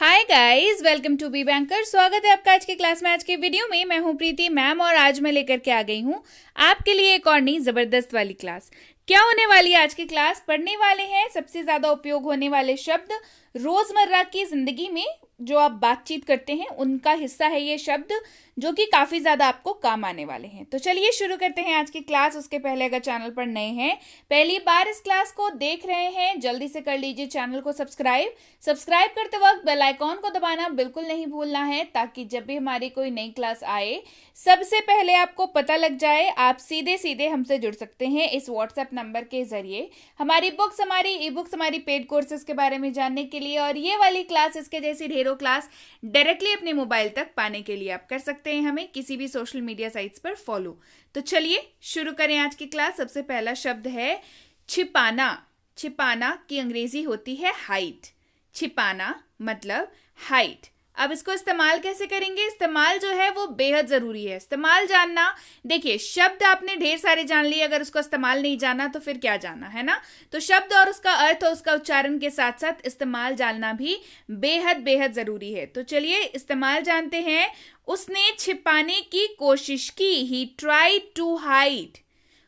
Hi guys, welcome to be banker. स्वागत है आपका आज की क्लास में। आज के वीडियो में मैं हूं प्रीति मैम और आज मैं लेकर के आ गई हूं आपके लिए एक और नई जबरदस्त वाली क्लास। क्या होने वाली है आज की क्लास? पढ़ने वाले हैं सबसे ज्यादा उपयोग होने वाले शब्द रोजमर्रा की जिंदगी में जो आप बातचीत करते हैं उनका हिस्सा है ये शब्द, जो कि काफी ज्यादा आपको काम आने वाले हैं। तो चलिए शुरू करते हैं आज की क्लास। उसके पहले अगर चैनल पर नए हैं, पहली बार इस क्लास को देख रहे हैं, जल्दी से कर लीजिए चैनल को सब्सक्राइब करते वक्त बेल आइकॉन को दबाना बिल्कुल नहीं भूलना है, ताकि जब भी हमारी कोई नई क्लास आए सबसे पहले आपको पता लग जाए। आप सीधे सीधे हमसे जुड़ सकते हैं इस व्हाट्सएप नंबर के जरिए हमारी बुक्स, हमारी ई बुक्स, हमारी पेड कोर्सेज के बारे में जानने के लिए, और ये वाली क्लास, इसके जैसी ढेरों क्लास डायरेक्टली अपने मोबाइल तक पाने के लिए आप कर सकते हैं हमें किसी भी सोशल मीडिया साइट्स पर फॉलो। तो चलिए शुरू करें आज की क्लास। सबसे पहला शब्द है छिपाना। छिपाना की अंग्रेजी होती है हाइड। छिपाना मतलब हाइड। अब इसको इस्तेमाल कैसे करेंगे? इस्तेमाल जो है वो बेहद जरूरी है। इस्तेमाल जानना, देखिए शब्द आपने ढेर सारे जान लिए, अगर उसको इस्तेमाल नहीं जाना तो फिर क्या जाना, है ना? तो शब्द और उसका अर्थ और उसका उच्चारण के साथ साथ इस्तेमाल जानना भी बेहद बेहद जरूरी है। तो चलिए इस्तेमाल जानते हैं। उसने छिपाने की कोशिश की, ही ट्राइड टू हाइड।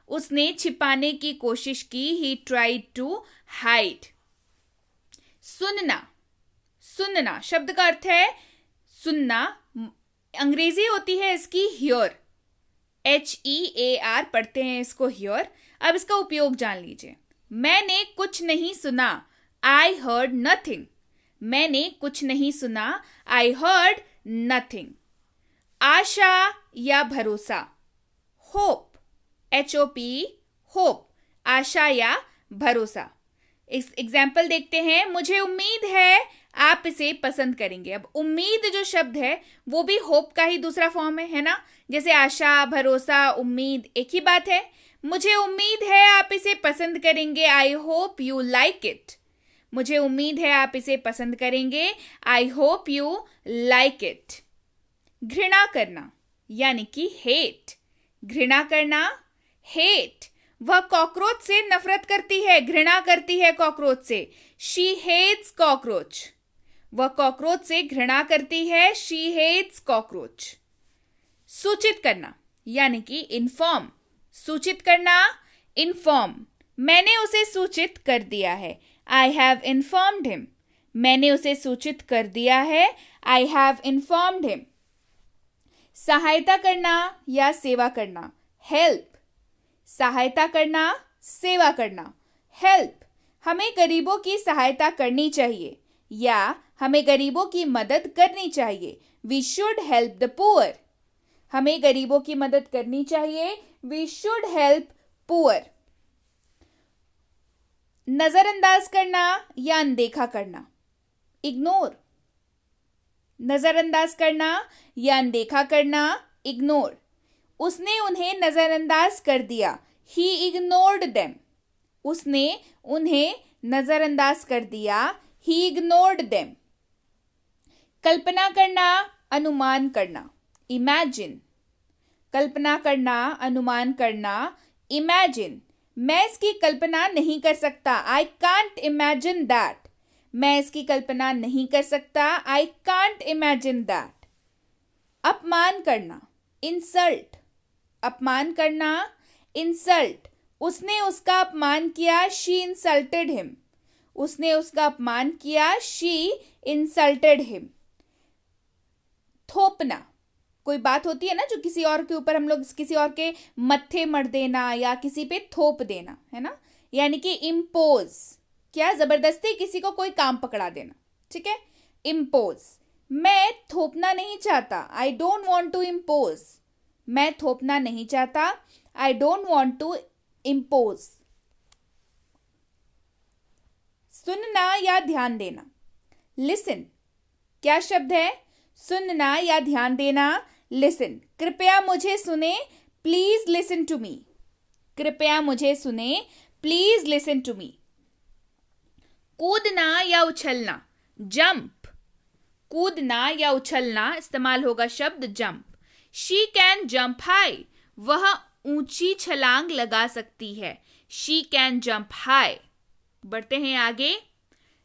उसने छिपाने की कोशिश की, ही ट्राइड टू हाइड। सुनना। सुनना शब्द का अर्थ है सुनना। अंग्रेजी होती है इसकी हियर, HEAR पढ़ते हैं इसको हियर। अब इसका उपयोग जान लीजिए। मैंने कुछ नहीं सुना, आई हर्ड नथिंग। मैंने कुछ नहीं सुना, आई हर्ड नथिंग। आशा या भरोसा, होप, HOP, होप, आशा या भरोसा। एग्जाम्पल देखते हैं। मुझे उम्मीद है आप इसे पसंद करेंगे। अब उम्मीद जो शब्द है वो भी होप का ही दूसरा फॉर्म है ना? जैसे आशा, भरोसा, उम्मीद एक ही बात है। मुझे उम्मीद है आप इसे पसंद करेंगे, I hope you like it. मुझे उम्मीद है आप इसे पसंद करेंगे, I hope you like it. घृणा करना यानी कि हेट। घृणा करना, हेट। वह कॉकरोच से नफरत करती है, घृणा करती है कॉकरोच से। She hates cockroach. वह कॉकरोच से घृणा करती है, शी हेट्स कॉकरोच। सूचित करना यानी कि इन्फॉर्म। सूचित करना, इन्फॉर्म। मैंने उसे सूचित कर दिया है, आई हैव इन्फॉर्म्ड हिम। मैंने उसे सूचित कर दिया है, आई हैव इन्फॉर्म्ड हिम। सहायता करना या सेवा करना, हेल्प। सहायता करना, सेवा करना, हेल्प। हमें गरीबों की सहायता करनी चाहिए या हमें गरीबों की मदद करनी चाहिए। We should help the poor. हमें गरीबों की मदद करनी चाहिए, वी शुड हेल्प पुअर। नजरअंदाज करना या अनदेखा करना, इग्नोर। नजरअंदाज करना या अनदेखा करना, इग्नोर। उसने उन्हें नजरअंदाज कर दिया, ही इग्नोर्ड देम। उसने उन्हें नजरअंदाज कर दिया, ही इग्नोर्ड देम। कल्पना करना, अनुमान करना, इमेजिन। कल्पना करना, अनुमान करना, इमेजिन। मैं इसकी कल्पना नहीं कर सकता, आई कांट इमेजिन दैट। मैं इसकी कल्पना नहीं कर सकता, आई कांट इमेजिन दैट। अपमान करना, इंसल्ट। अपमान करना, इंसल्ट। उसने उसका अपमान किया, शी इंसल्टेड हिम। उसने उसका अपमान किया, शी इंसल्टेड हिम। थोपना, कोई बात होती है ना जो किसी और के ऊपर हम लोग किसी और के मत्थे मर देना या किसी पे थोप देना, है ना? यानी कि इम्पोज, क्या जबरदस्ती किसी को कोई काम पकड़ा देना, ठीक है? इम्पोज। मैं थोपना नहीं चाहता, I don't want to impose. मैं थोपना नहीं चाहता, I don't want to impose. सुनना या ध्यान देना, लिसन। क्या शब्द है? सुनना या ध्यान देना, लिसन। कृपया मुझे सुने, प्लीज लिसन टू मी। कृपया मुझे सुने, प्लीज लिसन टू मी। कूदना या उछलना, जंप। कूदना या उछलना, इस्तेमाल होगा शब्द jump. She can jump high. वह ऊंची छलांग लगा सकती है, शी कैन जंप हाई। बढ़ते हैं आगे।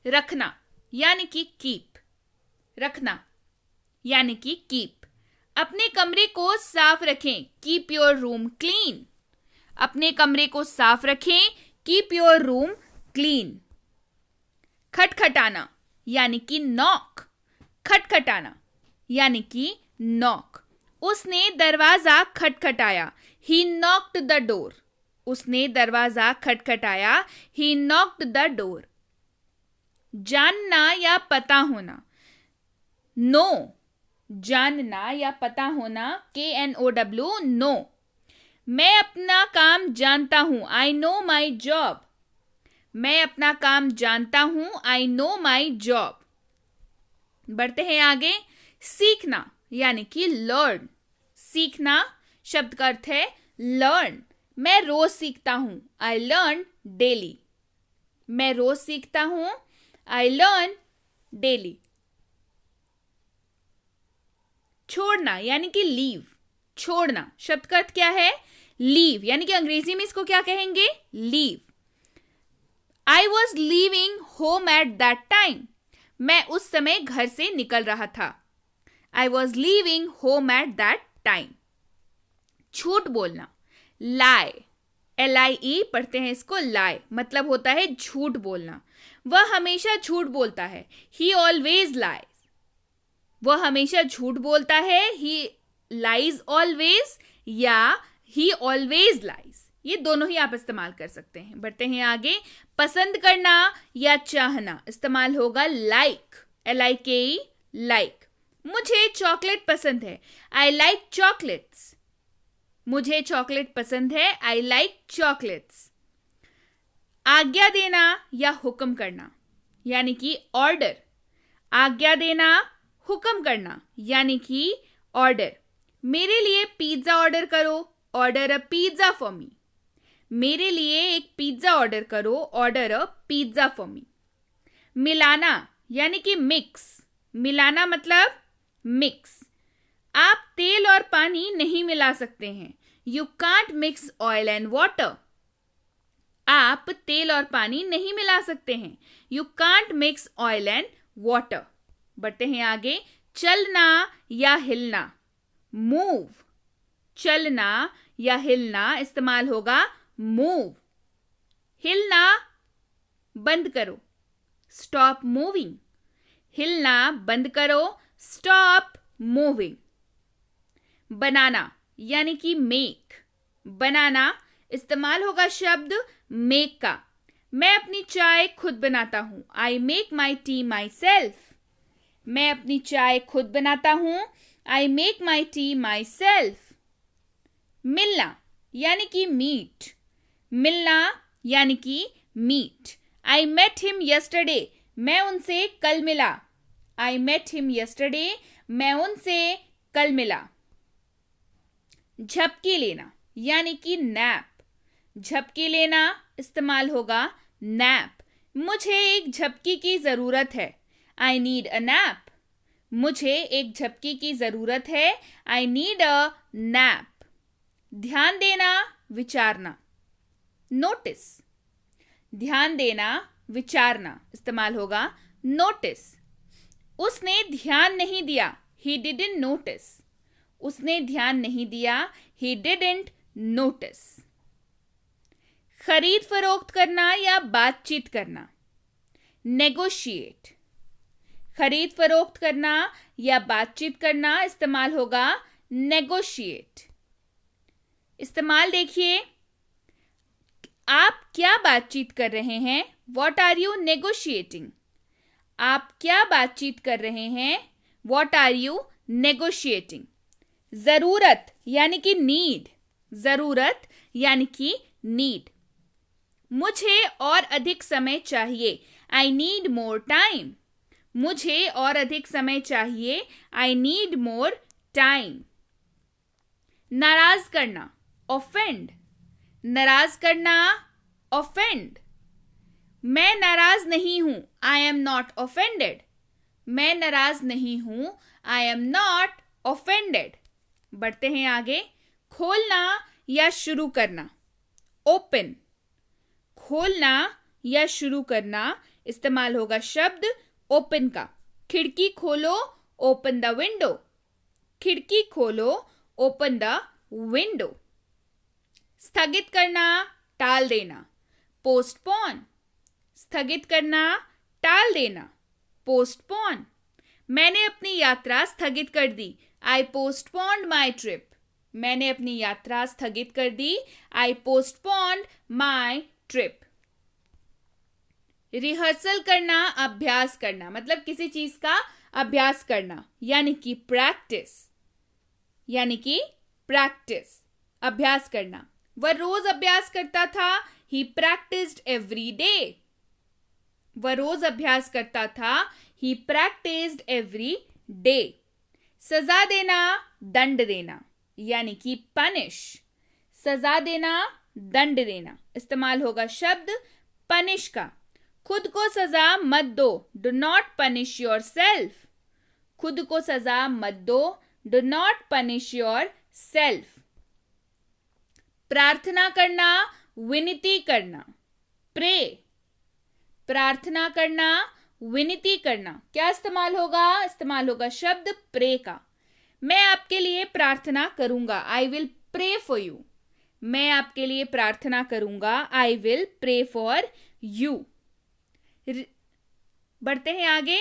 रखना यानी कि कीप। रखना यानी कि कीप। अपने कमरे को साफ रखें, कीप योर रूम क्लीन। अपने कमरे को साफ रखें, कीप योर रूम क्लीन। खटखटाना यानी कि नॉक, खटखटाना यानी कि नॉक। उसने दरवाजा खटखटाया, ही नॉक्ड द डोर। उसने दरवाजा खटखटाया, ही नॉक्ड द डोर। जानना या पता होना, नो, जानना या पता होना, KNOW, नो। मैं अपना काम जानता हूं, आई नो माई जॉब। मैं अपना काम जानता हूं, आई नो माई जॉब। बढ़ते हैं आगे। सीखना यानी कि लर्न। सीखना शब्द का अर्थ है लर्न। मैं रोज सीखता हूं, आई लर्न डेली। मैं रोज सीखता हूं, आई लर्न डेली। छोड़ना यानी कि लीव। छोड़ना शब्द का अर्थ क्या है? लीव, यानी कि अंग्रेजी में इसको क्या कहेंगे? Leave. I was leaving home at that time. मैं उस समय घर से निकल रहा था। I was leaving home at that time. झूठ बोलना, लाई, LIE पढ़ते हैं इसको, लाई मतलब होता है झूठ बोलना। वह हमेशा झूठ बोलता है, ही ऑलवेज लाइज। वह हमेशा झूठ बोलता है, ही लाइज ऑलवेज या ही ऑलवेज लाइज। ये दोनों ही आप इस्तेमाल कर सकते हैं। बढ़ते हैं आगे। पसंद करना या चाहना, इस्तेमाल होगा लाइक, LIKE, लाइक। मुझे चॉकलेट पसंद है, आई लाइक चॉकलेट्स। मुझे चॉकलेट पसंद है, आई लाइक चॉकलेट्स। आज्ञा देना या हुक्म करना यानी कि ऑर्डर। आज्ञा देना, हुक्म करना यानी कि ऑर्डर। मेरे लिए पिज्जा ऑर्डर करो, order a pizza for me. मेरे लिए एक पिज्जा ऑर्डर करो, order a pizza for me. मिलाना यानी कि मिक्स। मिलाना मतलब मिक्स। आप तेल और पानी नहीं मिला सकते हैं, you can't mix oil and water. आप तेल और पानी नहीं मिला सकते हैं, you can't mix oil and water. बढ़ते हैं आगे। चलना या हिलना, मूव। चलना या हिलना इस्तेमाल होगा मूव। हिलना बंद करो, स्टॉप मूविंग। हिलना बंद करो, स्टॉप मूविंग। बनाना यानी कि मेक। बनाना इस्तेमाल होगा शब्द मेक का। मैं अपनी चाय खुद बनाता हूं, I make my tea myself. मैं अपनी चाय खुद बनाता हूं, I make my tea myself. मिलना यानी कि मीट। मिलना यानी कि meet. I met him yesterday, मैं उनसे कल मिला। आई मेट हिम यस्टरडे, मैं उनसे कल मिला। झपकी लेना यानी कि नैप। झपकी लेना इस्तेमाल होगा नैप। मुझे एक झपकी की जरूरत है, आई नीड अ नैप। मुझे एक झपकी की जरूरत है, आई नीड अ नैप। ध्यान देना, विचारना, नोटिस। ध्यान देना, विचारना इस्तेमाल होगा नोटिस। उसने ध्यान नहीं दिया, ही डिडंट नोटिस। उसने ध्यान नहीं दिया, ही डिडंट नोटिस। खरीद फरोख्त करना या बातचीत करना, नेगोशिएट। खरीद फरोख्त करना या बातचीत करना इस्तेमाल होगा नेगोशिएट। इस्तेमाल देखिए, आप क्या बातचीत कर रहे हैं, वॉट आर यू नेगोशिएटिंग। आप क्या बातचीत कर रहे हैं, वॉट आर यू नेगोशिएटिंग। जरूरत यानी कि नीड। जरूरत यानी कि नीड। मुझे और अधिक समय चाहिए, आई नीड मोर टाइम। मुझे और अधिक समय चाहिए, आई नीड मोर टाइम। नाराज करना, ऑफेंड। नाराज करना, ऑफेंड। मैं नाराज नहीं हूं, आई एम नॉट ऑफेंडेड। मैं नाराज नहीं हूं, आई एम नॉट ऑफेंडेड। बढ़ते हैं आगे। खोलना या शुरू करना, ओपन। खोलना या शुरू करना इस्तेमाल होगा शब्द ओपन का। खिड़की खोलो, ओपन द विंडो, खिड़की खोलो, ओपन द विंडो। स्थगित करना, टाल देना, पोस्टपोन, स्थगित करना, टाल देना, पोस्टपोन। मैंने अपनी यात्रा स्थगित कर दी, आई पोस्टपोन्ड माई ट्रिप, मैंने अपनी यात्रा स्थगित कर दी, आई पोस्टपोन्ड माई ट्रिप। रिहर्सल करना, अभ्यास करना, मतलब किसी चीज का अभ्यास करना, यानी कि प्रैक्टिस, यानी कि प्रैक्टिस, अभ्यास करना। वह रोज अभ्यास करता था, ही प्रैक्टिस्ड एवरी डे, वह रोज अभ्यास करता था, ही प्रैक्टिस्ड एवरी डे। सजा देना, दंड देना, यानी कि पनिश, सजा देना, दंड देना। इस्तेमाल होगा शब्द पनिश का। खुद को सजा मत दो, do not punish your self, खुद को सजा मत दो, do not punish your self. प्रार्थना करना, विनती करना, प्रे, प्रार्थना करना, विनती करना। क्या इस्तेमाल होगा? इस्तेमाल होगा शब्द प्रे का। मैं आपके लिए प्रार्थना करूंगा, I will pray for you, मैं आपके लिए प्रार्थना करूंगा, I will pray for you. बढ़ते हैं आगे।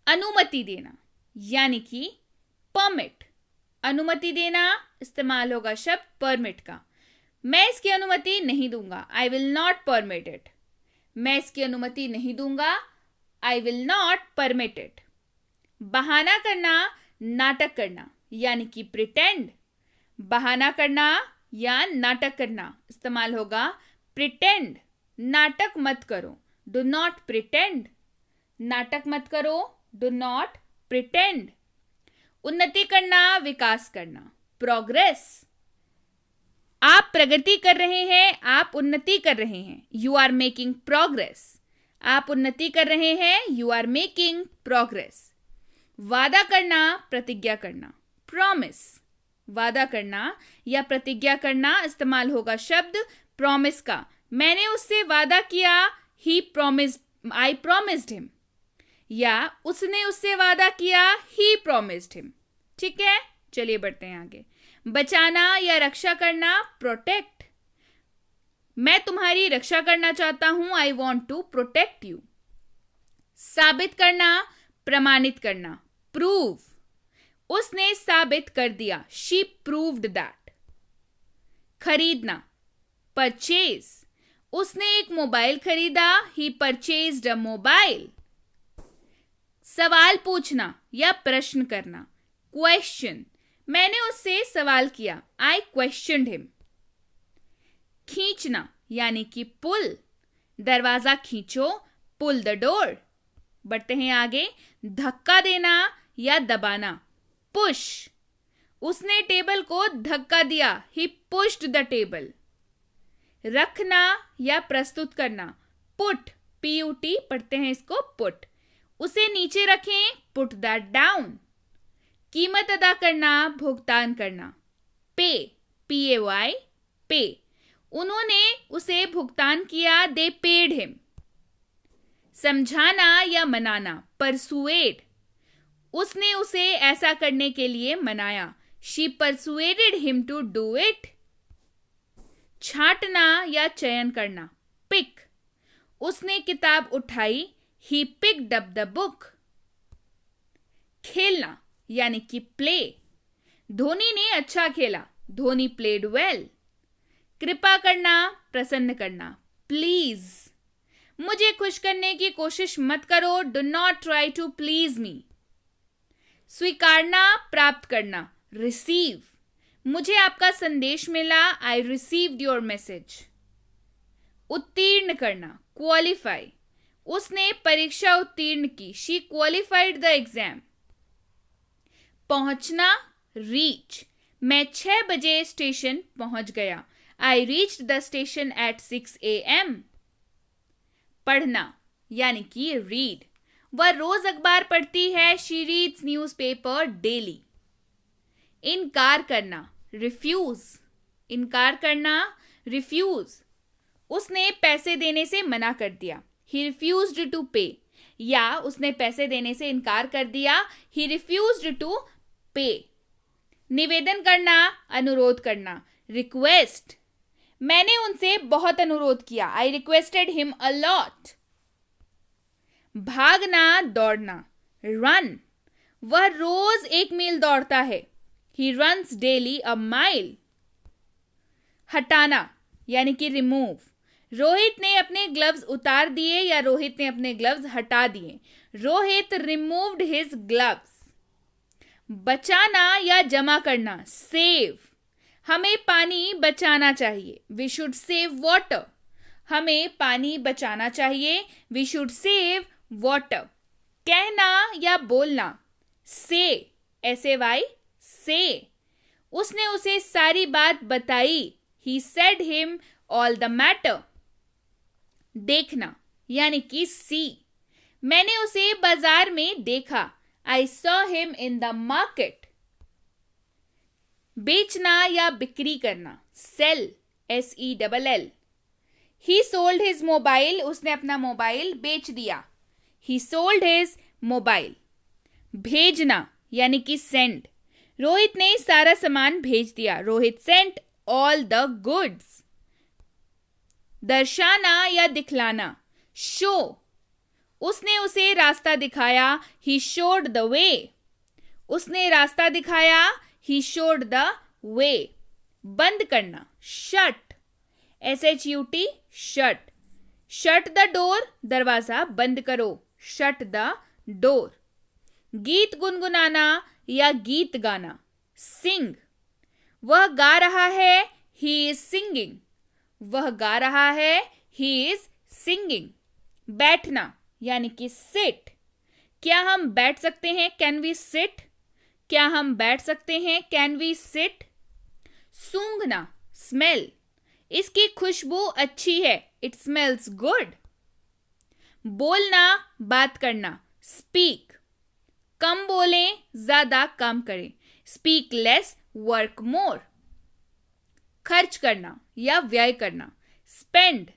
अनुमति देना, यानी कि परमिट, अनुमति देना, इस्तेमाल होगा शब्द परमिट का। मैं इसकी अनुमति नहीं दूंगा, I will not permit it, मैं इसकी अनुमति नहीं दूंगा, I will not permit it. बहाना करना, नाटक करना, यानी कि प्रिटेंड, बहाना करना या नाटक करना, इस्तेमाल होगा प्रिटेंड, नाटक मत करो, डू नॉट प्रिटेंड, नाटक मत करो, डू नॉट प्रिटेंड। उन्नति करना, विकास करना, प्रोग्रेस, आप प्रगति कर रहे हैं, आप उन्नति कर रहे हैं, यू आर मेकिंग प्रोग्रेस, आप उन्नति कर रहे हैं, यू आर मेकिंग प्रोग्रेस। वादा करना, प्रतिज्ञा करना, प्रॉमिस, वादा करना या प्रतिज्ञा करना, इस्तेमाल होगा शब्द प्रॉमिस का। मैंने उससे वादा किया, he promised, I promised him, या उसने उससे वादा किया, ही प्रॉमिस्ड हिम। ठीक है, चलिए बढ़ते हैं आगे। बचाना या रक्षा करना, प्रोटेक्ट, मैं तुम्हारी रक्षा करना चाहता हूं, I want to protect you. साबित करना, प्रमाणित करना, प्रूव, उसने साबित कर दिया, शी प्रूव्ड दैट। खरीदना, परचेज, उसने एक मोबाइल खरीदा, ही परचेज्ड अ मोबाइल। सवाल पूछना या प्रश्न करना, क्वेश्चन, मैंने उससे सवाल किया, आई क्वेश्चनड हिम। खींचना यानी कि पुल, दरवाजा खींचो, पुल द डोर। बढ़ते हैं आगे। धक्का देना या दबाना, पुश, उसने टेबल को धक्का दिया, ही पुश्ड द टेबल। रखना या प्रस्तुत करना, पुट, PUT पढ़ते हैं इसको, पुट, उसे नीचे रखें, पुट दैट डाउन। कीमत अदा करना, भुगतान करना, पे, PAY, पे, उन्होंने उसे भुगतान किया, दे पेड हिम। समझाना या मनाना, परसुएड, उसने उसे ऐसा करने के लिए मनाया, she persuaded him to do it. छांटना या चयन करना, पिक, उसने किताब उठाई, he picked up the book. खेलना यानी कि प्ले, धोनी ने अच्छा खेला, धोनी प्लेड वेल। कृपा करना, प्रसन्न करना, प्लीज, मुझे खुश करने की कोशिश मत करो, do not try to please me. स्वीकारना, प्राप्त करना, रिसीव, मुझे आपका संदेश मिला, आई रिसीव्ड योर मैसेज। उत्तीर्ण करना, क्वालिफाई, उसने परीक्षा उत्तीर्ण की, शी क्वालिफाइड द एग्जाम। पहुंचना, रीच, मैं 6 बजे स्टेशन पहुंच गया, I reached the station at 6 AM। पढ़ना यानी कि रीड, वह रोज अखबार पढ़ती है, शी रीड्स न्यूज़पेपर डेली। इनकार करना, रिफ्यूज, इनकार करना, रिफ्यूज, उसने पैसे देने से मना कर दिया, ही रिफ्यूज्ड टू पे, या उसने पैसे देने से इनकार कर दिया, ही रिफ्यूज्ड टू पे। निवेदन करना, अनुरोध करना, रिक्वेस्ट, मैंने उनसे बहुत अनुरोध किया, I requested him a lot. भागना, दौड़ना, रन, वह रोज 1 मील दौड़ता है, he runs daily a mile. हटाना यानी कि रिमूव, रोहित ने अपने ग्लव्स उतार दिए या रोहित ने अपने ग्लव्स हटा दिए, रोहित रिमूव्ड हिज ग्लव्स। बचाना या जमा करना, सेव, हमें पानी बचाना चाहिए, वी शुड सेव वाटर, हमें पानी बचाना चाहिए, वी शुड सेव वाटर। कहना या बोलना, से, SAY, से, उसने उसे सारी बात बताई, he said him all the matter। देखना यानी कि see, मैंने उसे बाजार में देखा, I saw him in the market। बेचना या बिक्री करना, sell, SELL। he sold his mobile, उसने अपना मोबाइल बेच दिया, he sold his mobile। भेजना यानी कि send, रोहित ने सारा सामान भेज दिया, Rohit sent all the goods। दर्शाना या दिखलाना, show, उसने उसे रास्ता दिखाया, he showed the way। उसने रास्ता दिखाया, he showed the way। बंद करना, shut, SHUT, shut। shut the door, दरवाजा बंद करो, shut the door। गीत गुनगुनाना या गीत गाना, sing, वह गा रहा है, he is singing, वह गा रहा है, he is singing। बैठना यानी कि sit, क्या हम बैठ सकते हैं, can we sit, क्या हम बैठ सकते हैं, can we sit। सूंघना, smell, इसकी खुशबू अच्छी है, it smells good। बोलना, बात करना, speak, कम बोलें, ज्यादा काम करें, speak less, work more। खर्च करना या व्यय करना, spend,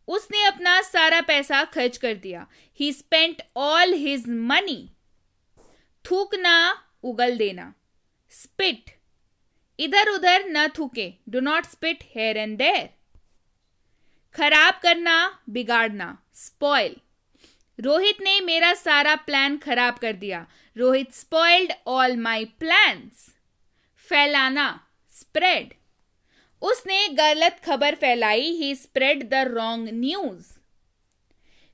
उसने अपना सारा पैसा खर्च कर दिया, he spent all his money। थूकना, उगल देना, spit, इधर उधर न थूके, do not spit here and there। खराब करना, बिगाड़ना, spoil, रोहित ने मेरा सारा प्लान खराब कर दिया, Rohit spoiled all my plans। फैलाना, spread, उसने गलत खबर फैलाई, he spread the wrong news।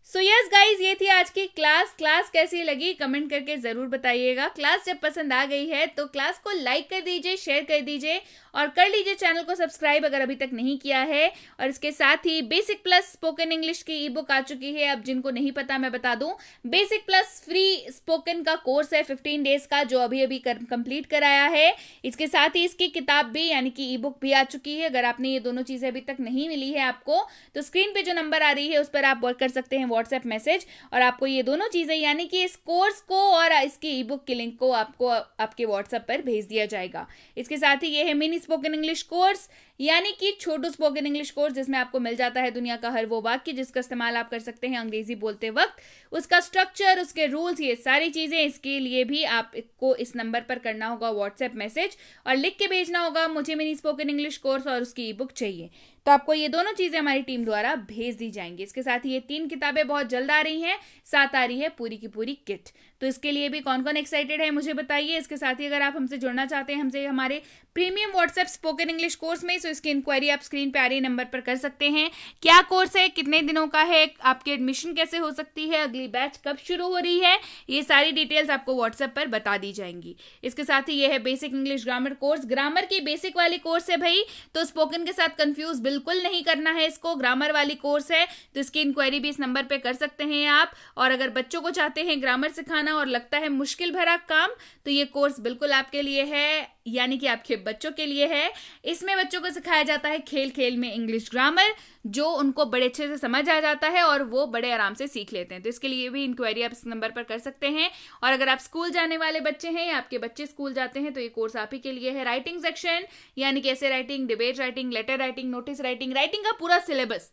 So yes guys, ये थी आज की क्लास कैसी लगी कमेंट करके जरूर बताइएगा। क्लास जब पसंद आ गई है तो क्लास को लाइक कर दीजिए, शेयर कर दीजिए और कर लीजिए चैनल को सब्सक्राइब अगर अभी तक नहीं किया है। और इसके साथ ही बेसिक प्लस स्पोकन इंग्लिश की ई बुक आ चुकी है। अब जिनको नहीं पता मैं बता दूं, बेसिक प्लस फ्री स्पोकन का कोर्स है 15 डेज का, जो अभी अभी कंप्लीट कराया है। इसके साथ ही इसकी किताब भी यानी कि ई बुक भी आ चुकी है। अगर आपने ये दोनों चीजें अभी तक नहीं मिली है आपको, तो स्क्रीन पे जो नंबर आ रही है उस पर आप वर्क कर सकते हैं व्हाट्सएप मैसेज, और आपको ये दोनों चीजें यानी कि इस कोर्स को और इसकी ई बुक के लिंक को आपको आपके व्हाट्सएप पर भेज दिया जाएगा। इसके साथ ही ये है मिनी स्पोकन इंग्लिश कोर्स यानी कि छोटू स्पोकन इंग्लिश कोर्स, जिसमें आपको मिल जाता है दुनिया का हर वो वाक्य जिसका इस्तेमाल आप कर सकते हैं अंग्रेजी बोलते वक्त, उसका स्ट्रक्चर, उसके रूल्स, ये सारी चीजें। इसके लिए भी आपको इस नंबर पर करना होगा व्हाट्सएप मैसेज और लिख के भेजना होगा मुझे मिनी स्पोकन इंग्लिश कोर्स और उसकी ई बुक चाहिए, तो आपको ये दोनों चीजें हमारी टीम द्वारा भेज दी जाएंगी। इसके साथ ही ये 3 किताबें बहुत जल्द आ रही हैं, साथ आ रही है पूरी की पूरी किट। तो इसके लिए भी कौन कौन एक्साइटेड है मुझे बताइए। इसके साथ ही अगर आप हमसे जुड़ना चाहते हैं हमसे हमारे premium WhatsApp spoken English course में, तो इसकी इंक्वायरी आप स्क्रीन पे आ रही नंबर पर कर सकते हैं। क्या कोर्स है, कितने दिनों का है, आपकी एडमिशन कैसे हो सकती है, अगली बैच कब शुरू हो रही है, ये सारी डिटेल्स आपको व्हाट्सएप पर बता दी जाएंगी। इसके साथ ही ये है basic English grammar course, grammar की बेसिक वाली कोर्स है भाई, तो स्पोकन के साथ कंफ्यूज बिल्कुल नहीं करना है इसको, ग्रामर वाली कोर्स है, तो इसकी इंक्वायरी भी इस नंबर पे कर सकते हैं आप। और अगर बच्चों को चाहते हैं ग्रामर सिखाना और लगता है मुश्किल भरा काम, तो ये कोर्स बिल्कुल आपके लिए है, यानी कि आपके बच्चों के लिए है। इसमें बच्चों को सिखाया जाता है खेल खेल में इंग्लिश ग्रामर, जो उनको बड़े अच्छे से समझ आ जाता है और वो बड़े आराम से सीख लेते हैं। तो इसके लिए भी इंक्वायरी आप इस नंबर पर कर सकते हैं। और अगर आप स्कूल जाने वाले बच्चे हैं या आपके बच्चे स्कूल जाते हैं, तो ये कोर्स आप ही के लिए है। राइटिंग सेक्शन यानी कि ऐसे writing, debate writing, letter writing, notice writing, writing का पूरा सिलेबस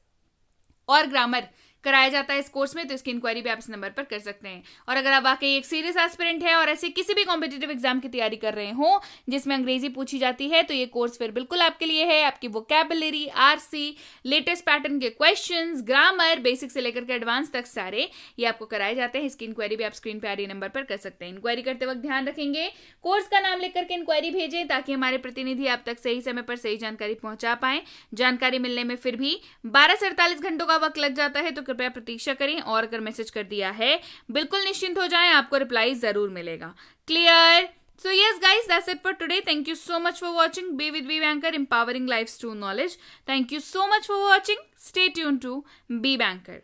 और ग्रामर कराया जाता है इस कोर्स में, तो इसकी इंक्वायरी भी आप इस नंबर पर कर सकते हैं। और अगर आप वाकई एक सीरियस एस्पिरेंट है और ऐसे किसी भी कॉम्पिटिटिव एग्जाम की तैयारी कर रहे हो जिसमें अंग्रेजी पूछी जाती है, तो ये कोर्स फिर बिल्कुल आपके लिए है। आपकी वोकैबुलरी, आरसी, लेटेस्ट पैटर्न के क्वेश्चंस, ग्रामर, बेसिक से लेकर के एडवांस तक सारे ये आपको कराए जाते हैं। इसकी इंक्वायरी भी आप स्क्रीन पे आ रही नंबर पर कर सकते हैं। इंक्वायरी करते वक्त ध्यान रखेंगे कोर्स का नाम लिख करके इंक्वायरी भेजें ताकि हमारे प्रतिनिधि आप तक सही समय पर सही जानकारी पहुंचा पाए। जानकारी मिलने में फिर भी 12 से 48 घंटों का वक्त लग जाता है, तो कृपया प्रतीक्षा करें। और अगर मैसेज कर दिया है बिल्कुल निश्चिंत हो जाएं, आपको रिप्लाई जरूर मिलेगा। Clear? So yes guys, that's it for today. Thank you so much for watching. Be with BBanker, empowering lives through knowledge. Thank you so much for watching. Stay tuned to BBanker.